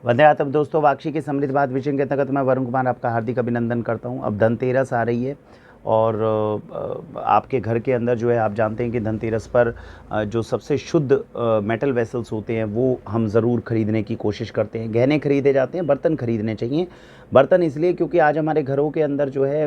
वंदे मातरम दोस्तों, वाक्षी के समृद्ध बात विषय के अंतर्गत मैं वरुण कुमार आपका हार्दिक अभिनंदन करता हूं। अब धनतेरस आ रही है और आपके घर के अंदर जो है, आप जानते हैं कि धनतेरस पर जो सबसे शुद्ध मेटल वेसल्स होते हैं वो हम ज़रूर खरीदने की कोशिश करते हैं। गहने खरीदे जाते हैं, बर्तन खरीदने चाहिए। बर्तन इसलिए क्योंकि आज हमारे घरों के अंदर जो है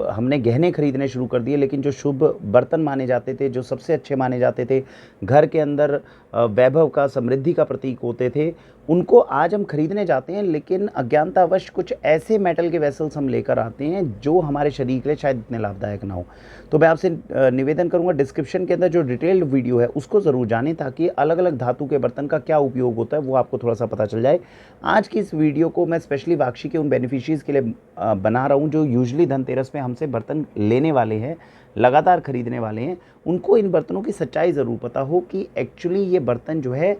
हमने गहने खरीदने शुरू कर दिए, लेकिन जो शुभ बर्तन माने जाते थे, जो सबसे अच्छे माने जाते थे, घर के अंदर वैभव का, समृद्धि का प्रतीक होते थे, उनको आज हम खरीदने जाते हैं। लेकिन अज्ञानतावश कुछ ऐसे मेटल के वेसल्स हम लेकर आते हैं जो हमारे शरीर के लिए शायद इतने लाभदायक ना हो। तो मैं आपसे निवेदन करूंगा, डिस्क्रिप्शन के अंदर जो डिटेल्ड वीडियो है उसको ज़रूर जानें, ताकि अलग अलग धातु के बर्तन का क्या उपयोग होता है वो आपको थोड़ा सा पता चल जाए। आज की इस वीडियो को मैं स्पेशली वाक्षी के उन बेनिफिशियरीज़ के लिए बना रहा हूँ जो यूजली धनतेरस में हमसे बर्तन लेने वाले हैं, लगातार खरीदने वाले हैं। उनको इन बर्तनों की सच्चाई ज़रूर पता हो कि एक्चुअली ये बर्तन जो है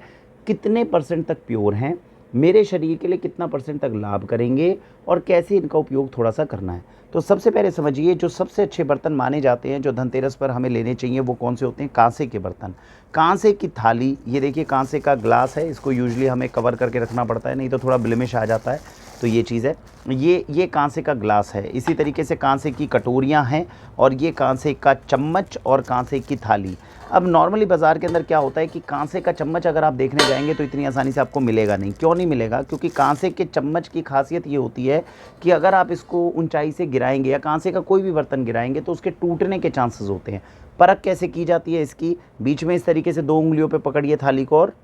कितने परसेंट तक प्योर हैं, मेरे शरीर के लिए कितना परसेंट तक लाभ करेंगे और कैसे इनका उपयोग थोड़ा सा करना है। तो सबसे पहले समझिए, जो सबसे अच्छे बर्तन माने जाते हैं जो धनतेरस पर हमें लेने चाहिए वो कौन से होते हैं। कांसे के बर्तन, कांसे की थाली। ये देखिए कांसे का ग्लास है, इसको यूजुअली हमें कवर करके रखना पड़ता है, नहीं तो थोड़ा ब्लेमिश आ जाता है। तो ये चीज़ है, ये कांसे का ग्लास है। इसी तरीके से कांसे की कटोरियाँ हैं और ये कांसे का चम्मच और कांसे की थाली। अब नॉर्मली बाज़ार के अंदर क्या होता है कि कांसे का चम्मच अगर आप देखने जाएंगे तो इतनी आसानी से आपको मिलेगा नहीं। क्यों नहीं मिलेगा? क्योंकि कांसे के चम्मच की खासियत ये होती है कि अगर आप इसको ऊंचाई से गिराएंगे या कांसे का कोई भी बर्तन गिराएंगे तो उसके टूटने के चांसेस होते हैं। परख कैसे की जाती है इसकी? बीच में इस तरीके से 2 उंगलियों पे पकड़िए थाली को, और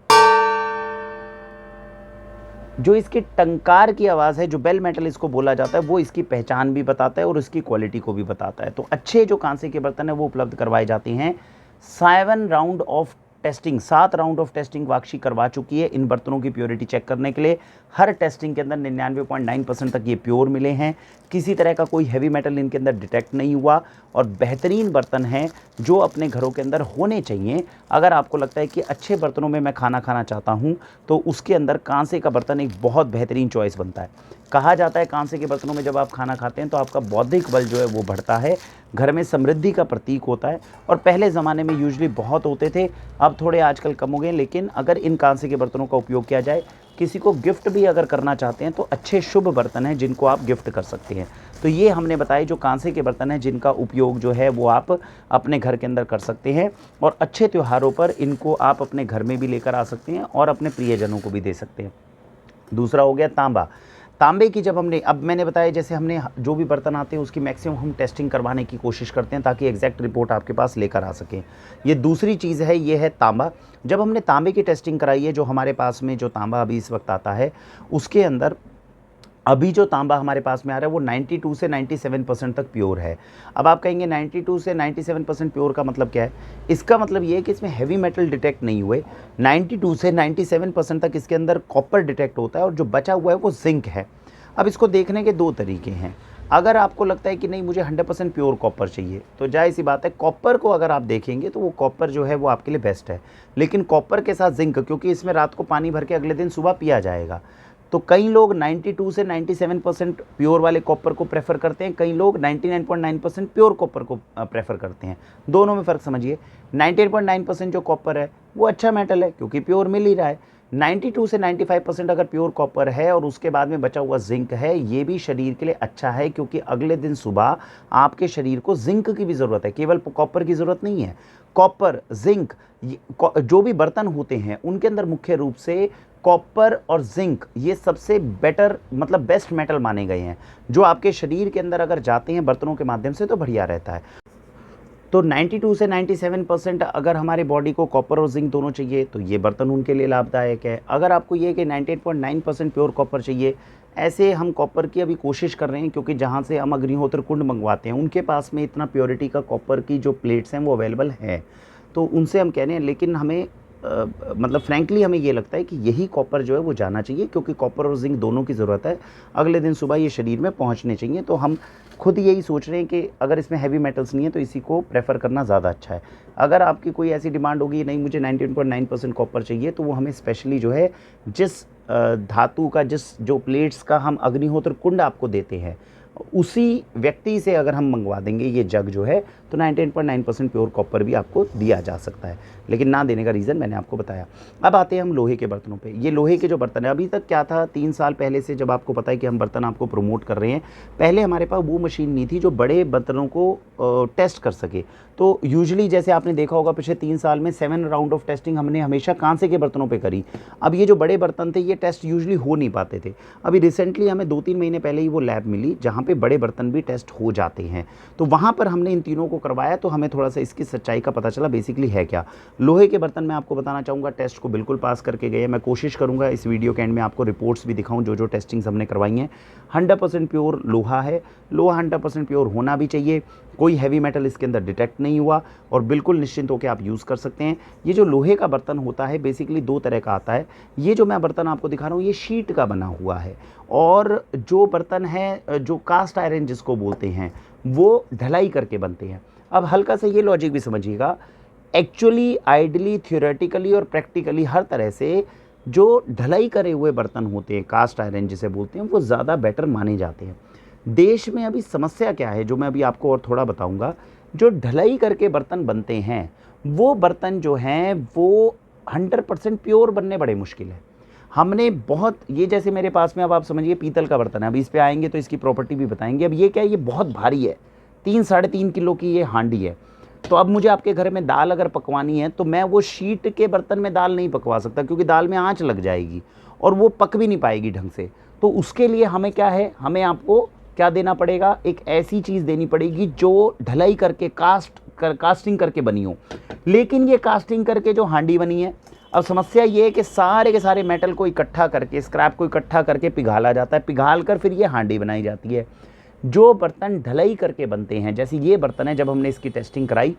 जो इसके टंकार की आवाज़ है, जो बेल मेटल इसको बोला जाता है, वो इसकी पहचान भी बताता है और इसकी क्वालिटी को भी बताता है। तो अच्छे जो कांसे के बर्तन है वो उपलब्ध करवाए जाते हैं। 7 round of testing, 7 round of testing वाक्षी करवा चुकी है इन बर्तनों की प्योरिटी चेक करने के लिए। हर टेस्टिंग के अंदर 99.9% तक ये प्योर मिले हैं। किसी तरह का कोई हैवी मेटल इनके अंदर डिटेक्ट नहीं हुआ और बेहतरीन बर्तन हैं जो अपने घरों के अंदर होने चाहिए। अगर आपको लगता है कि अच्छे बर्तनों में मैं खाना खाना चाहता हूँ तो उसके अंदर कांसे का बर्तन एक बहुत बेहतरीन चॉइस बनता है। कहा जाता है कांसे के बर्तनों में जब आप खाना खाते हैं तो आपका बौद्धिक बल जो है वो बढ़ता है, घर में समृद्धि का प्रतीक होता है। और पहले ज़माने में यूजुअली बहुत होते थे, अब थोड़े आजकल कम हो गए। लेकिन अगर इन कांसे के बर्तनों का उपयोग किया जाए, किसी को गिफ्ट भी अगर करना चाहते हैं तो अच्छे शुभ बर्तन हैं जिनको आप गिफ्ट कर सकते हैं। तो ये हमने बताए जो कांसे के बर्तन हैं जिनका उपयोग जो है वो आप अपने घर के अंदर कर सकते हैं और अच्छे त्योहारों पर इनको आप अपने घर में भी लेकर आ सकते हैं और अपने प्रियजनों को भी दे सकते हैं। दूसरा हो गया तांबा। तांबे की जब हमने, अब मैंने बताया जैसे हमने जो भी बर्तन आते हैं उसकी मैक्सिमम हम टेस्टिंग करवाने की कोशिश करते हैं ताकि एग्जैक्ट रिपोर्ट आपके पास लेकर आ सकें। ये दूसरी चीज़ है, ये है तांबा। जब हमने तांबे की टेस्टिंग कराई है, जो हमारे पास में जो तांबा अभी इस वक्त आता है उसके अंदर अभी जो तांबा हमारे पास में आ रहा है वो 92 से 97% तक प्योर है। अब आप कहेंगे 92 से 97% प्योर का मतलब क्या है? इसका मतलब ये है कि इसमें हैवी मेटल डिटेक्ट नहीं हुए। 92 से 97% तक इसके अंदर कॉपर डिटेक्ट होता है और जो बचा हुआ है वो जिंक है। अब इसको देखने के दो तरीके हैं। अगर आपको लगता है कि नहीं मुझे 100% प्योर कॉपर चाहिए, तो जाहिर सी बात है कॉपर को अगर आप देखेंगे तो वो कॉपर जो है वो आपके लिए बेस्ट है। लेकिन कॉपर के साथ जिंक, क्योंकि इसमें रात को पानी भर के अगले दिन सुबह पिया जाएगा, तो कई लोग 92 से 97% प्योर वाले कॉपर को प्रेफर करते हैं, कई लोग 99.9% प्योर कॉपर को प्रेफर करते हैं। दोनों में फ़र्क समझिए। 98.9% जो कॉपर है वो अच्छा मेटल है क्योंकि प्योर मिल ही रहा है। 92 से 95% अगर प्योर कॉपर है और उसके बाद में बचा हुआ जिंक है, ये भी शरीर के लिए अच्छा है क्योंकि अगले दिन सुबह आपके शरीर को जिंक की भी ज़रूरत है, केवल कॉपर की ज़रूरत नहीं है। कॉपर, जिंक, जो भी बर्तन होते हैं उनके अंदर मुख्य रूप से कॉपर और जिंक ये सबसे बेटर, मतलब बेस्ट मेटल माने गए हैं, जो आपके शरीर के अंदर अगर जाते हैं बर्तनों के माध्यम से तो बढ़िया रहता है। तो 92 से 97% अगर हमारी बॉडी को कॉपर और जिंक दोनों चाहिए तो ये बर्तन उनके लिए लाभदायक है। अगर आपको ये कि 98.9% प्योर कॉपर चाहिए, ऐसे हम कॉपर की अभी कोशिश कर रहे हैं क्योंकि जहाँ से हम अग्निहोत्र कुंड मंगवाते हैं उनके पास में इतना प्योरिटी का कॉपर की जो प्लेट्स हैं वो अवेलेबल है, तो उनसे हम कह रहे हैं। लेकिन हमें मतलब फ्रैंकली हमें ये लगता है कि यही कॉपर जो है वो जाना चाहिए क्योंकि कॉपर और जिंक दोनों की ज़रूरत है। अगले दिन सुबह ये शरीर में पहुंचने चाहिए। तो हम खुद यही सोच रहे हैं कि अगर इसमें हैवी मेटल्स नहीं है तो इसी को प्रेफर करना ज़्यादा अच्छा है। अगर आपकी कोई ऐसी डिमांड होगी नहीं मुझे 99.9% कॉपर चाहिए, तो वो हमें स्पेशली जो है जिस धातु का, जिस जो प्लेट्स का हम अग्निहोत्र कुंड आपको देते हैं उसी व्यक्ति से अगर हम मंगवा देंगे ये जग जो है तो 99.9% प्योर कॉपर भी आपको दिया जा सकता है, लेकिन ना देने का रीज़न मैंने आपको बताया। अब आते हैं हम लोहे के बर्तनों पे। ये लोहे के जो बर्तन है, अभी तक क्या था, 3 साल पहले से जब आपको पता है कि हम बर्तन आपको प्रमोट कर रहे हैं, पहले हमारे पास वो मशीन नहीं थी जो बड़े बर्तनों को टेस्ट कर सके। तो यूजुअली जैसे आपने देखा होगा पिछले 3 साल में 7 राउंड ऑफ टेस्टिंग हमने हमेशा कांसे के बर्तनों पे करी। अब ये जो बड़े बर्तन थे ये टेस्ट यूजुअली हो नहीं पाते थे। अभी रिसेंटली हमें 2-3 महीने पहले ही वो लैब मिली जहाँ पे बड़े बर्तन भी टेस्ट हो जाते हैं। तो वहाँ पर हमने इन तीनों को करवाया तो हमें थोड़ा सा इसकी सच्चाई का पता चला बेसिकली है क्या। लोहे के बर्तन मैं आपको बताना चाहूँगा टेस्ट को बिल्कुल पास करके गए। मैं कोशिश करूँगा इस वीडियो के एंड में आपको रिपोर्ट्स भी दिखाऊँ जो जो टेस्टिंग्स हमने करवाई हैं। 100% प्योर लोहा है। लोहा 100% प्योर होना भी चाहिए। कोई हैवी मेटल इसके अंदर डिटेक्ट नहीं हुआ और बिल्कुल निश्चिंत होकर आप यूज़ कर सकते हैं। ये जो लोहे का बर्तन होता है बेसिकली 2 तरह का आता है। ये जो मैं बर्तन आपको दिखा रहा हूँ ये शीट का बना हुआ है, और जो बर्तन है जो कास्ट आयरन जिसको बोलते हैं वो ढलाई करके बनते हैं। अब हल्का सा ये लॉजिक भी समझिएगा, एक्चुअली आइडली थियोरेटिकली और प्रैक्टिकली हर तरह से जो ढलाई करे हुए बर्तन होते हैं कास्ट आयरन जिसे बोलते हैं वो ज़्यादा बेटर माने जाते हैं। देश में अभी समस्या क्या है जो मैं अभी आपको और थोड़ा बताऊंगा। जो ढलाई करके बर्तन बनते हैं वो बर्तन जो हैं वो 100% प्योर बनने बड़े मुश्किल है। हमने बहुत, ये जैसे मेरे पास में अब आप समझिए पीतल का बर्तन है, अभी इस पे आएंगे तो इसकी प्रॉपर्टी भी बताएंगे। अब ये क्या है, ये बहुत भारी है, 3-3.5 किलो की ये हांडी है। तो अब मुझे आपके घर में दाल अगर पकवानी है तो मैं वो शीट के बर्तन में दाल नहीं पकवा सकता क्योंकि दाल में आंच लग जाएगी और वो पक भी नहीं पाएगी ढंग से। तो उसके लिए हमें क्या है, हमें आपको क्या देना पड़ेगा, एक ऐसी चीज़ देनी पड़ेगी जो ढलाई करके कास्टिंग करके बनी हो। लेकिन ये कास्टिंग करके जो हांडी बनी है, अब समस्या ये है कि सारे के सारे मेटल को इकट्ठा करके, स्क्रैप को इकट्ठा करके पिघाला जाता है, पिघाल कर फिर ये हांडी बनाई जाती है। जो बर्तन ढलाई करके बनते हैं, जैसे ये बर्तन है, जब हमने इसकी टेस्टिंग कराई,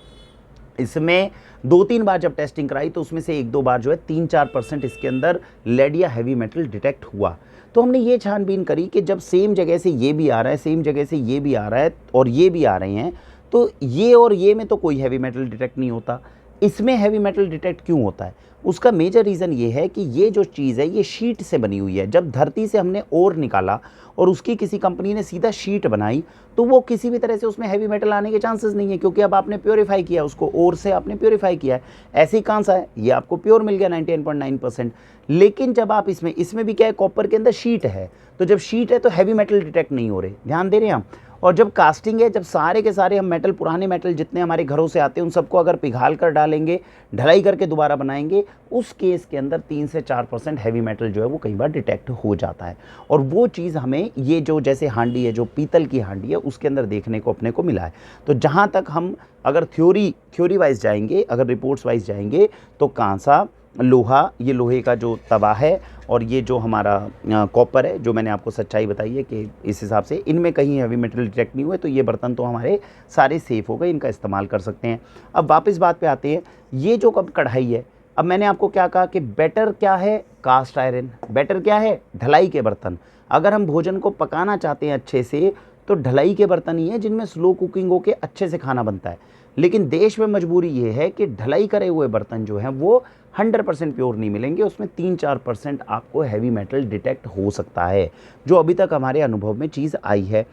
इसमें 2-3 बार जब टेस्टिंग कराई तो उसमें से 1-2 बार जो है 3-4% इसके अंदर लेड या हैवी मेटल डिटेक्ट हुआ। तो हमने ये छानबीन करी कि जब सेम जगह से ये भी आ रहा है, सेम जगह से ये भी आ रहा है और ये भी आ रहे हैं, तो ये और ये में तो कोई हैवी मेटल डिटेक्ट नहीं होता, इसमें हैवी मेटल डिटेक्ट क्यों होता है? उसका मेजर रीज़न ये है कि ये जो चीज़ है ये शीट से बनी हुई है। जब धरती से हमने ओर निकाला और उसकी किसी कंपनी ने सीधा शीट बनाई तो वो किसी भी तरह से उसमें हैवी मेटल आने के चांसेस नहीं है, क्योंकि अब आपने प्योरीफाई किया उसको, ओर से आपने प्योरीफाई किया है। ऐसे ही कांसा है, ये आपको प्योर मिल गया 99.9%। लेकिन जब आप इसमें भी क्या है, कॉपर के अंदर शीट है, तो जब शीट है तो हैवी मेटल डिटेक्ट नहीं हो रहे, ध्यान दे रहे हैं हम। और जब कास्टिंग है, जब सारे के सारे हम मेटल, पुराने मेटल जितने हमारे घरों से आते हैं उन सबको अगर पिघाल कर डालेंगे, ढलाई करके दोबारा बनाएंगे, उस केस के अंदर 3 से 4% हैवी मेटल जो है वो कई बार डिटेक्ट हो जाता है। और वो चीज़ हमें ये जो जैसे हांडी है, जो पीतल की हांडी है, उसके अंदर देखने को अपने को मिला है। तो जहाँ तक हम अगर थ्योरी वाइज जाएंगे, अगर रिपोर्ट्स वाइज जाएंगे, तो कांसा, लोहा, ये लोहे का जो तवा है, और ये जो हमारा कॉपर है, जो मैंने आपको सच्चाई बताई है कि इस हिसाब से इनमें कहीं हैवी मेटल डिटेक्ट नहीं हुए, तो ये बर्तन तो हमारे सारे सेफ़ हो गए, इनका इस्तेमाल कर सकते हैं। अब वापस बात पे आते हैं, ये जो कब कढ़ाई है, अब मैंने आपको क्या कहा कि बेटर क्या है, कास्ट आयरन, बेटर क्या है, ढलाई के बर्तन। अगर हम भोजन को पकाना चाहते हैं अच्छे से तो ढलाई के बर्तन ही हैं जिनमें स्लो कुकिंग हो के अच्छे से खाना बनता है। लेकिन देश में मजबूरी ये है कि ढलाई करे हुए बर्तन जो हैं वो 100% प्योर नहीं मिलेंगे, उसमें 3-4% आपको हैवी मेटल डिटेक्ट हो सकता है, जो अभी तक हमारे अनुभव में चीज़ आई है।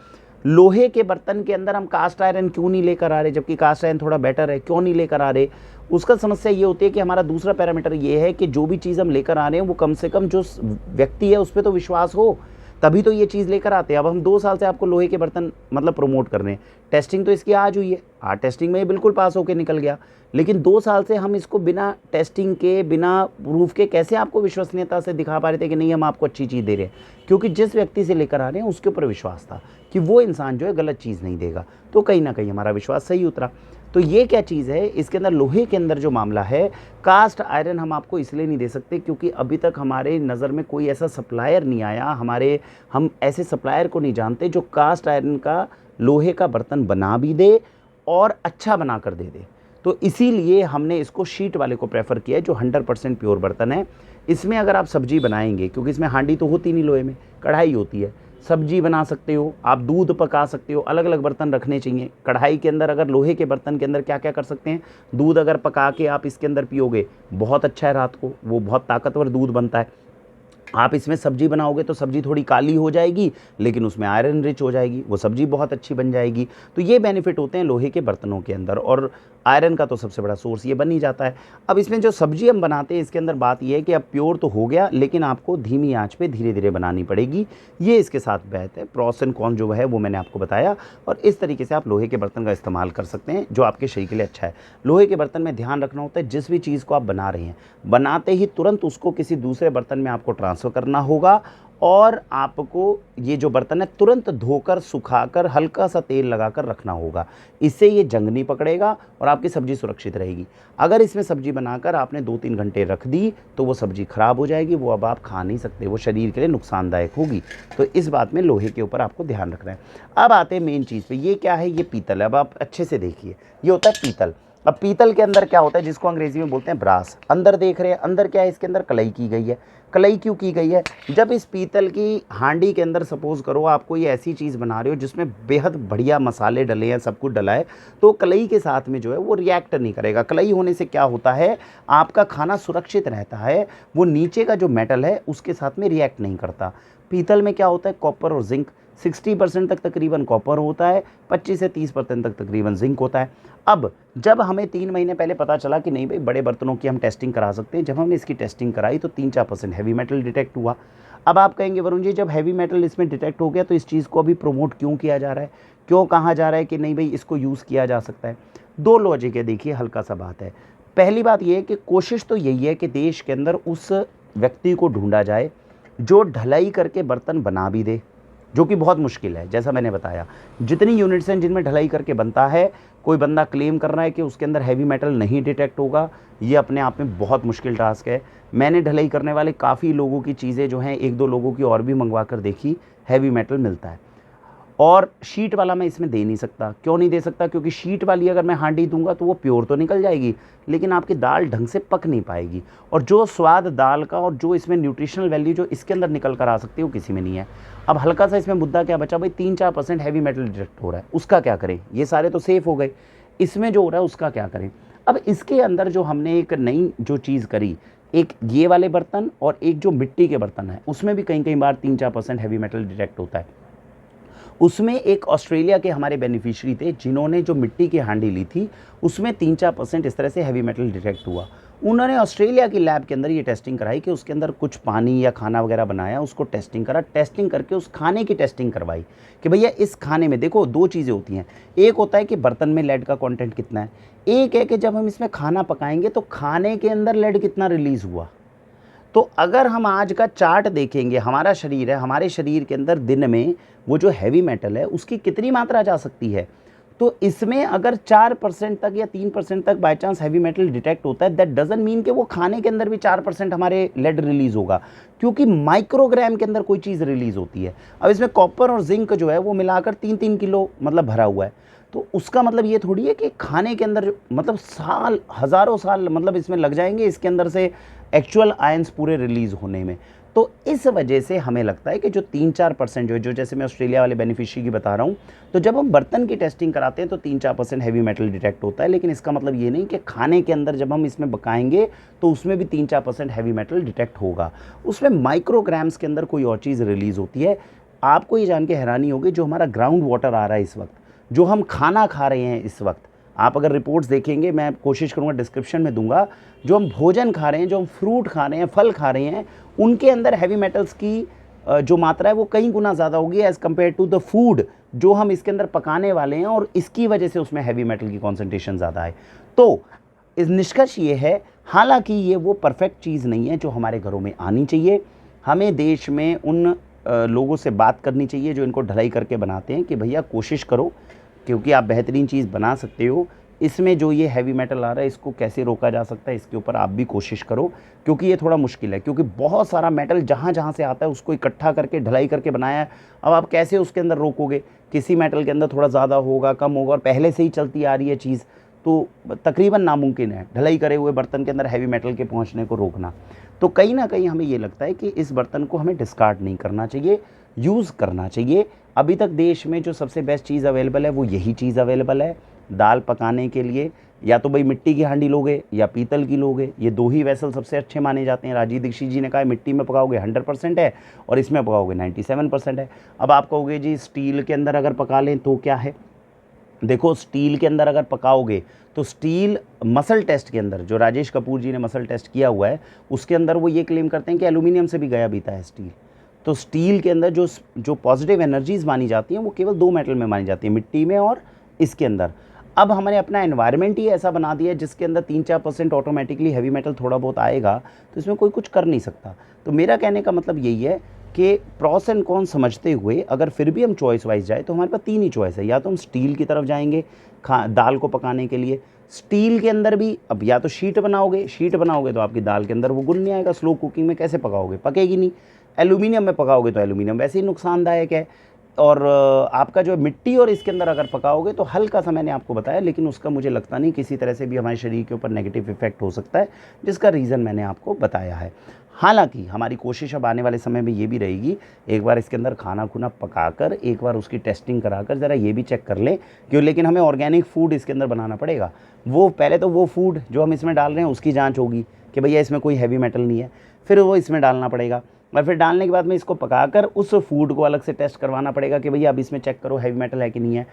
लोहे के बर्तन के अंदर हम कास्ट आयरन क्यों नहीं लेकर आ रहे, जबकि कास्ट आयरन थोड़ा बेटर है, क्यों नहीं लेकर आ रहे? उसका समस्या ये होती है कि हमारा दूसरा पैरामीटर ये है कि जो भी चीज़ हम लेकर आ रहे हैं वो कम से कम जो व्यक्ति है उस पर तो विश्वास हो, तभी तो ये चीज़ लेकर आते हैं। अब हम 2 साल से आपको लोहे के बर्तन मतलब प्रमोट कर रहे हैं, टेस्टिंग तो इसकी आज हुई है, आज टेस्टिंग में ये बिल्कुल पास होकर निकल गया, लेकिन 2 साल से हम इसको बिना टेस्टिंग के, बिना प्रूफ के कैसे आपको विश्वसनीयता से दिखा पा रहे थे कि नहीं हम आपको अच्छी चीज़ दे रहे हैं? क्योंकि जिस व्यक्ति से लेकर आ रहे हैं उसके ऊपर विश्वास था कि वो इंसान जो है गलत चीज़ नहीं देगा, तो कहीं ना कहीं हमारा विश्वास सही उतरा। तो ये क्या चीज़ है, इसके अंदर लोहे के अंदर जो मामला है, कास्ट आयरन हम आपको इसलिए नहीं दे सकते क्योंकि अभी तक हमारे नज़र में कोई ऐसा सप्लायर नहीं आया, हम ऐसे सप्लायर को नहीं जानते जो कास्ट आयरन का लोहे का बर्तन बना भी दे और अच्छा बना कर दे दे। तो इसीलिए हमने इसको शीट वाले को प्रेफर किया है जो 100% प्योर बर्तन है। इसमें अगर आप सब्जी बनाएंगे, क्योंकि इसमें हांडी तो होती नहीं लोहे में, कढ़ाई होती है, सब्जी बना सकते हो आप, दूध पका सकते हो, अलग अलग बर्तन रखने चाहिए। कढ़ाई के अंदर अगर लोहे के बर्तन के अंदर क्या क्या कर सकते हैं, दूध अगर पका के आप इसके अंदर पियोगे बहुत अच्छा है, रात को वो बहुत ताकतवर दूध बनता है। आप इसमें सब्जी बनाओगे तो सब्जी थोड़ी काली हो जाएगी, लेकिन उसमें आयरन रिच हो जाएगी, वो सब्जी बहुत अच्छी बन जाएगी। तो ये बेनिफिट होते हैं लोहे के बर्तनों के अंदर, और आयरन का तो सबसे बड़ा सोर्स ये बन ही जाता है। अब इसमें जो सब्जी हम बनाते हैं इसके अंदर बात ये है कि अब प्योर तो हो गया, लेकिन आपको धीमी आंच पे धीरे धीरे बनानी पड़ेगी। ये इसके साथ बेहतर है, प्रॉस एंड कॉन जो है वो मैंने आपको बताया। और इस तरीके से आप लोहे के बर्तन का इस्तेमाल कर सकते हैं, जो आपके शरीर के लिए अच्छा है। लोहे के बर्तन में ध्यान रखना होता है, जिस भी चीज़ को आप बना रहे हैं, बनाते ही तुरंत उसको किसी दूसरे बर्तन में आपको ट्रांसफ़र करना होगा, और आपको ये जो बर्तन है तुरंत धोकर सुखाकर हल्का सा तेल लगाकर रखना होगा। इससे ये जंग नहीं पकड़ेगा और आपकी सब्ज़ी सुरक्षित रहेगी। अगर इसमें सब्ज़ी बनाकर आपने 2-3 घंटे रख दी तो वो सब्ज़ी ख़राब हो जाएगी, वो अब आप खा नहीं सकते, वो शरीर के लिए नुकसानदायक होगी। तो इस बात में लोहे के ऊपर आपको ध्यान रखना है। अब आते हैं मेन चीज़ पे। ये क्या है? ये पीतल है। अब आप अच्छे से देखिए, ये होता है पीतल। अब पीतल के अंदर क्या होता है, जिसको अंग्रेजी में बोलते हैं ब्रास। अंदर देख रहे हैं, अंदर क्या है? इसके अंदर कलई की गई है। कलई क्यों की गई है? जब इस पीतल की हांडी के अंदर सपोज़ करो आप कोई ऐसी चीज़ बना रहे हो जिसमें बेहद बढ़िया मसाले डले हैं, सब कुछ डला है, तो कलई के साथ में जो है वो रिएक्ट नहीं करेगा। कलई होने से क्या होता है, आपका खाना सुरक्षित रहता है, वो नीचे का जो मेटल है उसके साथ में रिएक्ट नहीं करता। पीतल में क्या होता है? कॉपर और जिंक। 60% तक तकरीबन कॉपर होता है, 25 से 30% तक तकरीबन जिंक होता है। अब जब हमें 3 महीने पहले पता चला कि नहीं भाई बड़े बर्तनों की हम टेस्टिंग करा सकते हैं, जब हमने इसकी टेस्टिंग कराई तो 3-4% हैवी मेटल डिटेक्ट हुआ। अब आप कहेंगे वरुण जी, जब हैवी मेटल इसमें डिटेक्ट हो गया तो इस चीज़ को अभी प्रमोट क्यों किया जा रहा है, क्यों कहा जा रहा है कि नहीं भाई इसको यूज़ किया जा सकता है? 2 लॉजिक है, देखिए हल्का सा बात है। पहली बात ये है कि कोशिश तो यही है कि देश के अंदर उस व्यक्ति को ढूंढा जाए जो ढलाई करके बर्तन बना भी दे, जो कि बहुत मुश्किल है। जैसा मैंने बताया, जितनी यूनिट्स हैं जिनमें ढलाई करके बनता है, कोई बंदा क्लेम कर रहा है कि उसके अंदर हैवी मेटल नहीं डिटेक्ट होगा, ये अपने आप में बहुत मुश्किल टास्क है। मैंने ढलाई करने वाले काफ़ी लोगों की चीज़ें जो हैं, 1-2 लोगों की और भी मंगवा कर देखी, हैवी मेटल मिलता है। और शीट वाला मैं इसमें दे नहीं सकता। क्यों नहीं दे सकता? क्योंकि शीट वाली अगर मैं हांडी दूंगा तो वो प्योर तो निकल जाएगी, लेकिन आपकी दाल ढंग से पक नहीं पाएगी, और जो स्वाद दाल का और जो इसमें न्यूट्रिशनल वैल्यू जो इसके अंदर निकल कर आ सकती है वो किसी में नहीं है। अब हल्का सा इसमें मुद्दा क्या बचा भाई? 3-4% हैवी मेटल डिटेक्ट हो रहा है, उसका क्या करें? ये सारे तो सेफ हो गए, इसमें जो हो रहा है उसका क्या करें? अब इसके अंदर जो हमने एक नई जो चीज़ करी, एक ये वाले बर्तन और एक जो मिट्टी के बर्तन है, उसमें भी कई कई बार 3-4% हैवी मेटल डिटेक्ट होता है। उसमें एक ऑस्ट्रेलिया के हमारे बेनिफिशियरी थे जिन्होंने जो मिट्टी की हांडी ली थी, उसमें 3-4% इस तरह से हैवी मेटल डिटेक्ट हुआ। उन्होंने ऑस्ट्रेलिया की लैब के अंदर ये टेस्टिंग कराई कि उसके अंदर कुछ पानी या खाना वगैरह बनाया, उसको टेस्टिंग करा, टेस्टिंग करके उस खाने की टेस्टिंग करवाई कि भैया इस खाने में देखो 2 चीज़ें होती हैं। एक होता है कि बर्तन में लेड का कंटेंट कितना है, एक है कि जब हम इसमें खाना पकाएंगे तो खाने के अंदर लेड कितना रिलीज़ हुआ। तो अगर हम आज का चार्ट देखेंगे, हमारा शरीर है, हमारे शरीर के अंदर दिन में वो जो हैवी मेटल है उसकी कितनी मात्रा जा सकती है, तो इसमें अगर 4% तक या 3% तक by chance heavy metal detect होता है, दैट डजंट मीन कि वो खाने के अंदर भी 4% हमारे लेड रिलीज़ होगा, क्योंकि माइक्रोग्राम के अंदर कोई चीज़ रिलीज़ होती है। अब इसमें कॉपर और जिंक जो है वो मिलाकर 3-3 किलो मतलब भरा हुआ है, तो उसका मतलब ये थोड़ी है कि खाने के अंदर मतलब साल, हज़ारों साल मतलब इसमें लग जाएंगे इसके अंदर से एक्चुअल आयंस पूरे रिलीज़ होने में। तो इस वजह से हमें लगता है कि जो 3-4% जो जैसे मैं ऑस्ट्रेलिया वाले बेनिफिशियरी की बता रहा हूँ, तो जब हम बर्तन की टेस्टिंग कराते हैं तो 3-4% हैवी मेटल डिटेक्ट होता है, लेकिन इसका मतलब ये नहीं कि खाने के अंदर जब हम इसमें पकाएंगे तो उसमें भी 3-4% हैवी मेटल डिटेक्ट होगा। उसमें माइक्रोग्राम्स के अंदर कोई और चीज़ रिलीज़ होती है। आपको ये जान के हैरानी होगी, जो हमारा ग्राउंड वाटर आ रहा है इस वक्त, जो हम खाना खा रहे हैं इस वक्त, आप अगर रिपोर्ट्स देखेंगे, मैं कोशिश करूँगा डिस्क्रिप्शन में दूंगा, जो हम भोजन खा रहे हैं, जो हम फ्रूट खा रहे हैं, फल खा रहे हैं, उनके अंदर हैवी मेटल्स की जो मात्रा है वो कई गुना ज़्यादा होगी as compare to the food जो हम इसके अंदर पकाने वाले हैं, और इसकी वजह से उसमें हैवी मेटल की कॉन्सेंट्रेशन ज़्यादा है। तो इस निष्कर्ष ये है, हालांकि ये वो परफेक्ट चीज़ नहीं है जो हमारे घरों में आनी चाहिए। हमें देश में उन लोगों से बात करनी चाहिए जो इनको ढलाई करके बनाते हैं कि भैया कोशिश करो, क्योंकि आप बेहतरीन चीज़ बना सकते हो, इसमें जो ये हैवी मेटल आ रहा है इसको कैसे रोका जा सकता है, इसके ऊपर आप भी कोशिश करो, क्योंकि ये थोड़ा मुश्किल है, क्योंकि बहुत सारा मेटल जहाँ जहाँ से आता है उसको इकट्ठा करके ढलाई करके बनाया है। अब आप कैसे उसके अंदर रोकोगे? किसी मेटल के अंदर थोड़ा ज़्यादा होगा, कम होगा, और पहले से ही चलती आ रही है चीज़, तो तकरीबन नामुमकिन है ढलाई करे हुए बर्तन के अंदर हैवी मेटल के पहुँचने को रोकना। तो कहीं ना कहीं हमें ये लगता है कि इस बर्तन को हमें डिस्कार्ड नहीं करना चाहिए, यूज़ करना चाहिए। अभी तक देश में जो सबसे बेस्ट चीज़ अवेलेबल है वो यही चीज़ अवेलेबल है दाल पकाने के लिए, या तो भाई मिट्टी की हांडी लोगे या पीतल की लोगे, ये 2 ही वेसल सबसे अच्छे माने जाते हैं। राजीव दीक्षित जी ने कहा मिट्टी में पकाओगे 100% है और इसमें पकाओगे 97% है। अब आप कहोगे जी स्टील के अंदर अगर पका लें तो क्या है? देखो स्टील के अंदर अगर पकाओगे तो स्टील मसल टेस्ट के अंदर, जो राजेश कपूर जी ने मसल टेस्ट किया हुआ है, उसके अंदर वो ये क्लेम करते हैं कि एल्यूमिनियम से भी गया बीता है स्टील। तो स्टील के अंदर जो पॉजिटिव एनर्जीज मानी जाती हैं वो केवल 2 मेटल में मानी जाती है, मिट्टी में और इसके अंदर। अब हमने अपना एनवायरनमेंट ही ऐसा बना दिया है जिसके अंदर 3-4% ऑटोमेटिकली हैवी मेटल थोड़ा बहुत आएगा, तो इसमें कोई कुछ कर नहीं सकता। तो मेरा कहने का मतलब यही है कि प्रॉस एंड कॉन समझते हुए अगर फिर भी हम चॉइस वाइज जाए तो हमारे पास 3 ही चॉइस है। या तो हम स्टील की तरफ जाएंगे दाल को पकाने के लिए, स्टील के अंदर भी अब या तो शीट बनाओगे तो आपकी दाल के अंदर वो गुल नहीं आएगा, स्लो कुकिंग में कैसे पकाओगे, पकेगी नहीं। एल्यूमिनियम में पकाओगे तो एल्यूमिनियम वैसे ही नुकसानदायक है। और आपका जो मिट्टी और इसके अंदर अगर पकाओगे तो हल्का सा मैंने आपको बताया, लेकिन उसका मुझे लगता नहीं किसी तरह से भी हमारे शरीर के ऊपर नेगेटिव इफेक्ट हो सकता है, जिसका रीज़न मैंने आपको बताया है। हालांकि हमारी कोशिश अब आने वाले समय में ये भी रहेगी, एक बार इसके अंदर खाना खुना पकाकर एक बार उसकी टेस्टिंग कराकर ज़रा ये भी चेक कर लें क्यों। लेकिन हमें ऑर्गेनिक फूड इसके अंदर बनाना पड़ेगा। वो पहले तो वो फूड जो हम इसमें डाल रहे हैं उसकी जाँच होगी कि भैया इसमें कोई हैवी मेटल नहीं है, फिर वो इसमें डालना पड़ेगा और फिर डालने के बाद में इसको पकाकर उस फूड को अलग से टेस्ट करवाना पड़ेगा कि भैया अब इसमें चेक करो हैवी मेटल है कि नहीं है।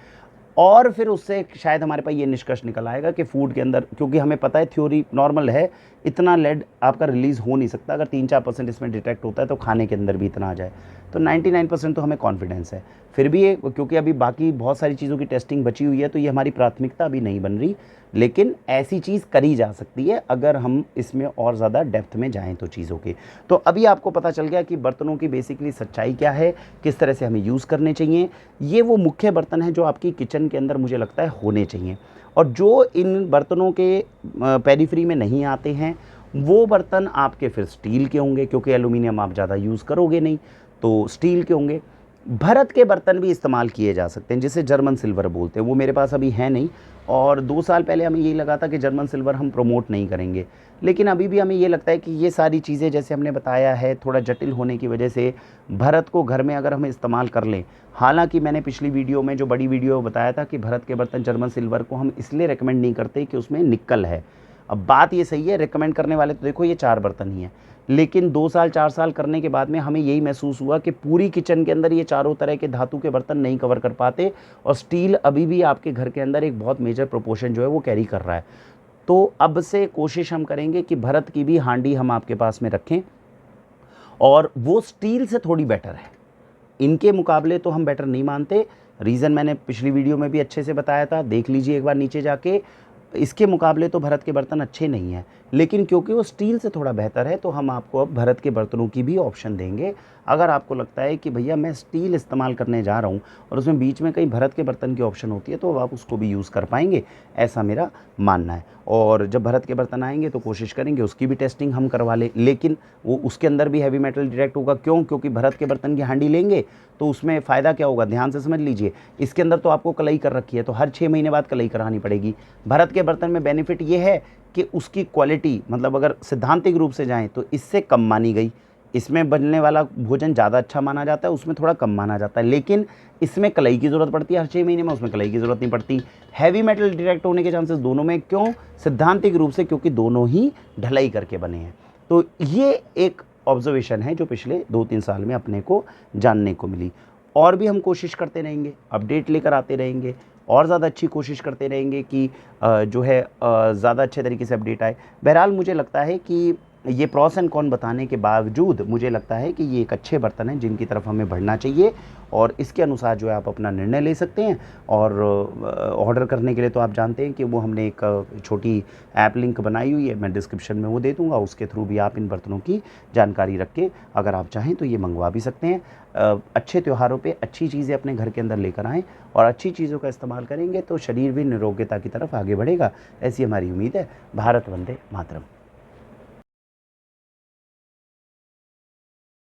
और फिर उससे शायद हमारे पास ये निष्कर्ष निकल आएगा कि फूड के अंदर, क्योंकि हमें पता है थ्योरी नॉर्मल है, इतना लेड आपका रिलीज़ हो नहीं सकता। अगर 3-4% इसमें डिटेक्ट होता है तो खाने के अंदर भी इतना आ जाए, तो 99% तो हमें कॉन्फिडेंस है। फिर भी ये क्योंकि अभी बाकी बहुत सारी चीज़ों की टेस्टिंग बची हुई है तो ये हमारी प्राथमिकता अभी नहीं बन रही, लेकिन ऐसी चीज़ करी जा सकती है अगर हम इसमें और ज़्यादा डेप्थ में जाएँ तो चीज़ों की। तो अभी आपको पता चल गया कि बर्तनों की बेसिकली सच्चाई क्या है, किस तरह से हमें यूज़ करने चाहिए। ये वो मुख्य बर्तन हैं जो आपकी किचन के अंदर मुझे लगता है होने चाहिए, और जो इन बर्तनों के पेरिफेरी में नहीं आते हैं वो बर्तन आपके फिर स्टील के होंगे, क्योंकि एल्यूमिनियम आप ज़्यादा यूज़ करोगे नहीं, तो स्टील के होंगे। भरत के बर्तन भी इस्तेमाल किए जा सकते हैं, जिसे जर्मन सिल्वर बोलते हैं। वो मेरे पास अभी है नहीं, और 2 साल पहले हमें यही लगा था कि जर्मन सिल्वर हम प्रमोट नहीं करेंगे, लेकिन अभी भी हमें ये लगता है कि ये सारी चीज़ें जैसे हमने बताया है थोड़ा जटिल होने की वजह से भरत को घर में अगर हम इस्तेमाल कर लें। हालांकि मैंने पिछली वीडियो में जो बड़ी वीडियो बताया था कि भरत के बर्तन जर्मन सिल्वर को हम इसलिए रेकमेंड नहीं करते कि उसमें निकल है। अब बात ये सही है, रिकमेंड करने वाले तो देखो ये 4 बर्तन ही हैं, लेकिन 2 साल 4 साल करने के बाद में हमें यही महसूस हुआ कि पूरी किचन के अंदर ये चारों तरह के धातु के बर्तन नहीं कवर कर पाते, और स्टील अभी भी आपके घर के अंदर एक बहुत मेजर प्रोपोर्शन जो है वो कैरी कर रहा है। तो अब से कोशिश हम करेंगे कि भरत की भी हांडी हम आपके पास में रखें, और वो स्टील से थोड़ी बेटर है, इनके मुकाबले तो हम बेटर नहीं मानते। रीज़न मैंने पिछली वीडियो में भी अच्छे से बताया था, देख लीजिए एक बार नीचे जाके। इसके मुकाबले तो भरत के बर्तन अच्छे नहीं हैं, लेकिन क्योंकि वो स्टील से थोड़ा बेहतर है तो हम आपको अब भरत के बर्तनों की भी ऑप्शन देंगे। अगर आपको लगता है कि भैया मैं स्टील इस्तेमाल करने जा रहा हूँ और उसमें बीच में कहीं भरत के बर्तन की ऑप्शन होती है तो आप उसको भी यूज़ कर पाएंगे, ऐसा मेरा मानना है। और जब भरत के बर्तन आएंगे तो कोशिश करेंगे उसकी भी टेस्टिंग हम करवा लें, लेकिन वो उसके अंदर भी हैवी मेटल डिटेक्ट होगा। क्यों? क्योंकि भरत के बर्तन की हांडी लेंगे तो उसमें फ़ायदा क्या होगा, ध्यान से समझ लीजिए। इसके अंदर तो आपको कलई कर रखी है, तो हर 6 महीने बाद कलई करानी पड़ेगी। भरत के बर्तन में बेनिफिट ये है कि उसकी क्वालिटी, मतलब अगर सिद्धांतिक रूप से जाएँ तो इससे कम मानी गई। इसमें बनने वाला भोजन ज़्यादा अच्छा माना जाता है, उसमें थोड़ा कम माना जाता है, लेकिन इसमें कलई की ज़रूरत पड़ती है हर 6 महीने में, उसमें कलई की ज़रूरत नहीं पड़ती। हैवी मेटल डिटेक्ट होने के चांसेस दोनों में, क्यों? सिद्धांतिक रूप से, क्योंकि दोनों ही ढलाई करके बने हैं। तो ये एक ऑब्जर्वेशन है जो पिछले 2-3 साल में अपने को जानने को मिली। और भी हम कोशिश करते रहेंगे, अपडेट लेकर आते रहेंगे, और ज़्यादा अच्छी कोशिश करते रहेंगे कि जो है ज़्यादा अच्छे तरीके से अपडेट आए। बहरहाल मुझे लगता है कि ये प्रॉस एंड कॉन बताने के बावजूद मुझे लगता है कि ये एक अच्छे बर्तन हैं जिनकी तरफ हमें बढ़ना चाहिए, और इसके अनुसार जो है आप अपना निर्णय ले सकते हैं। और ऑर्डर करने के लिए तो आप जानते हैं कि वो हमने एक छोटी ऐप लिंक बनाई हुई है, मैं डिस्क्रिप्शन में वो दे दूँगा, उसके थ्रू भी आप इन बर्तनों की जानकारी रख के अगर आप चाहें तो ये मंगवा भी सकते हैं। अच्छे त्योहारों पे अच्छी चीज़ें अपने घर के अंदर लेकर आएँ, और अच्छी चीज़ों का इस्तेमाल करेंगे तो शरीर भी निरोग्यता की तरफ आगे बढ़ेगा, ऐसी हमारी उम्मीद है। भारत वंदे मातरम।